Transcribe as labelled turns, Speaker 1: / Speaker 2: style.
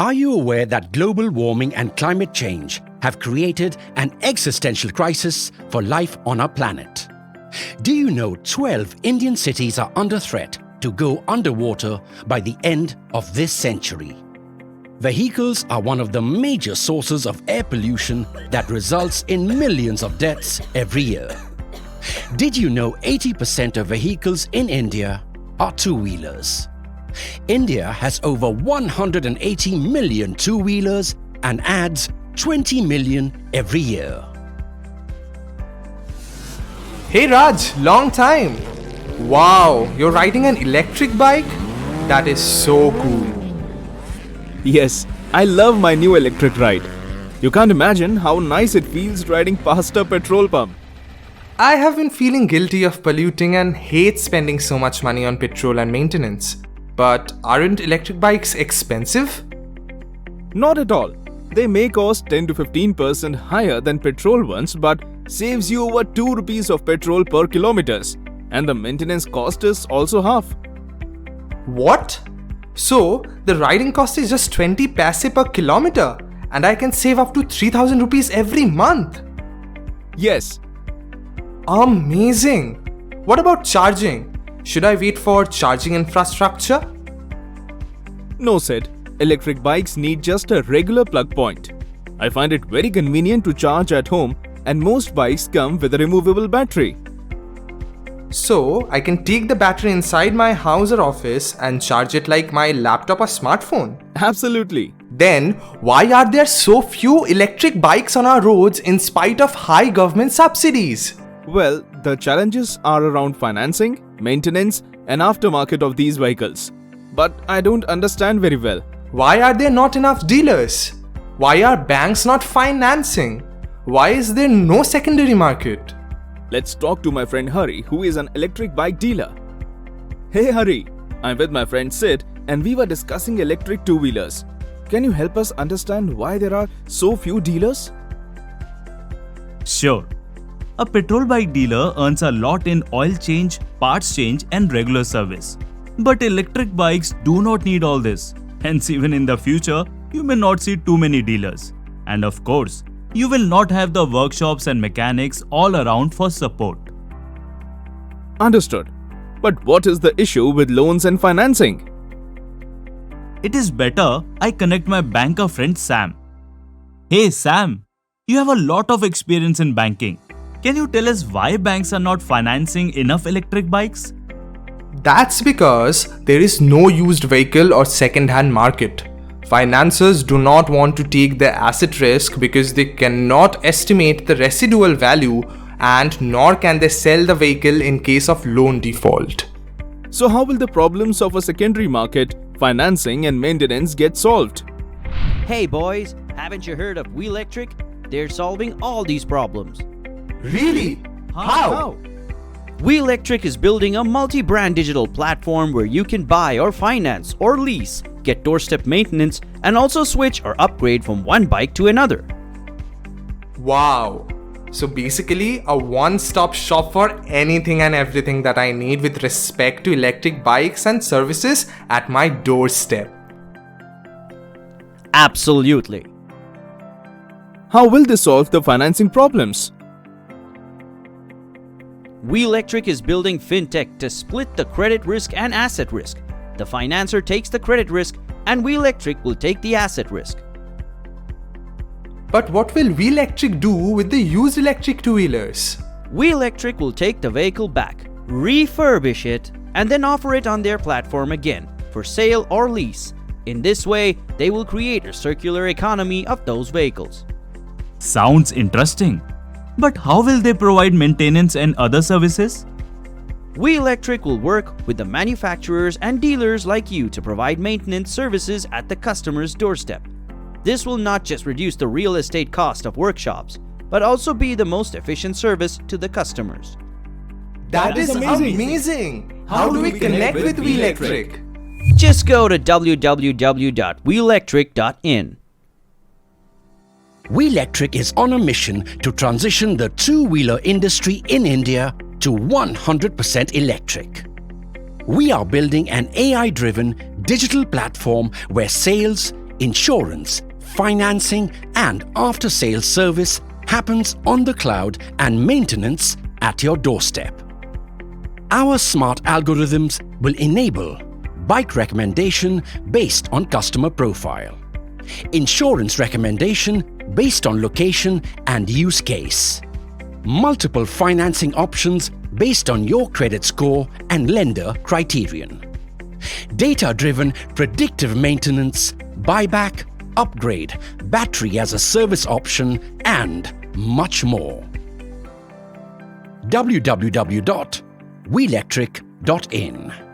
Speaker 1: Are you aware that global warming and climate change have created an existential crisis for life on our planet? Do you know 12 Indian cities are under threat to go underwater by the end of this century? Vehicles are one of the major sources of air pollution that results in millions of deaths every year. Did you know 80% of vehicles in India are two-wheelers? India has over 180 million two-wheelers and adds 20 million every year.
Speaker 2: Hey Raj, long time! Wow, you're riding an electric bike? That is so cool.
Speaker 3: Yes, I love my new electric ride. You can't imagine how nice it feels riding past a petrol pump.
Speaker 2: I have been feeling guilty of polluting and hate spending so much money on petrol and maintenance. But aren't electric bikes expensive?
Speaker 3: Not at all. They may cost 10 to 15% higher than petrol ones but saves you over 2 rupees of petrol per kilometers. And the maintenance cost is also half.
Speaker 2: What? So, the riding cost is just 20 paise per kilometer and I can save up to 3000 rupees every month.
Speaker 3: Yes.
Speaker 2: Amazing! What about charging? Should I wait for charging infrastructure?
Speaker 3: No, Sid. Electric bikes need just a regular plug point. I find it very convenient to charge at home and most bikes come with a removable battery.
Speaker 2: So, I can take the battery inside my house or office and charge it like my laptop or smartphone.
Speaker 3: Absolutely.
Speaker 2: Then, why are there so few electric bikes on our roads in spite of high government subsidies?
Speaker 3: Well, the challenges are around financing, maintenance and aftermarket of these vehicles. But I don't understand very well.
Speaker 2: Why are there not enough dealers? Why are banks not financing? Why is there no secondary market?
Speaker 3: Let's talk to my friend Hari, who is an electric bike dealer. Hey Hari, I'm with my friend Sid and we were discussing electric two-wheelers. Can you help us understand why there are so few dealers?
Speaker 4: Sure. A petrol bike dealer earns a lot in oil change, parts change and regular service. But electric bikes do not need all this. Hence, even in the future, you may not see too many dealers. And of course, you will not have the workshops and mechanics all around for support.
Speaker 3: Understood. But what is the issue with loans and financing?
Speaker 4: It is better I connect my banker friend Sam. Hey Sam, you have a lot of experience in banking. Can you tell us why banks are not financing enough electric bikes?
Speaker 2: That's because there is no used vehicle or second-hand market. Financiers do not want to take the asset risk because they cannot estimate the residual value and nor can they sell the vehicle in case of loan default.
Speaker 3: So how will the problems of a secondary market, financing and maintenance get solved?
Speaker 5: Hey boys, haven't you heard of Welectric? They're solving all these problems.
Speaker 2: Really? How?
Speaker 5: Welectric is building a multi-brand digital platform where you can buy or finance or lease, get doorstep maintenance, and also switch or upgrade from one bike to another.
Speaker 2: Wow. So basically a one-stop shop for anything and everything that I need with respect to electric bikes and services at my doorstep.
Speaker 5: Absolutely.
Speaker 3: How will this solve the financing problems?
Speaker 5: Welectric is building fintech to split the credit risk and asset risk. The financer takes the credit risk and Welectric will take the asset risk.
Speaker 2: But what will Welectric do with the used electric two-wheelers?
Speaker 5: Welectric will take the vehicle back, refurbish it, and then offer it on their platform again for sale or lease. In this way, they will create a circular economy of those vehicles.
Speaker 4: Sounds interesting. But how will they provide maintenance and other services?
Speaker 5: Welectric will work with the manufacturers and dealers like you to provide maintenance services at the customer's doorstep. This will not just reduce the real estate cost of workshops, but also be the most efficient service to the customers.
Speaker 2: That is amazing! How do we connect with Welectric?
Speaker 5: Just go to www.welectric.in.
Speaker 1: Welectric is on a mission to transition the two-wheeler industry in India to 100% electric. We are building an AI-driven digital platform where sales, insurance, financing, and after-sales service happens on the cloud and maintenance at your doorstep. Our smart algorithms will enable bike recommendation based on customer profile, insurance recommendation based on location and use case, multiple financing options based on your credit score and lender criterion, data-driven predictive maintenance, buyback, upgrade, battery as a service option, and much more. www.welectric.in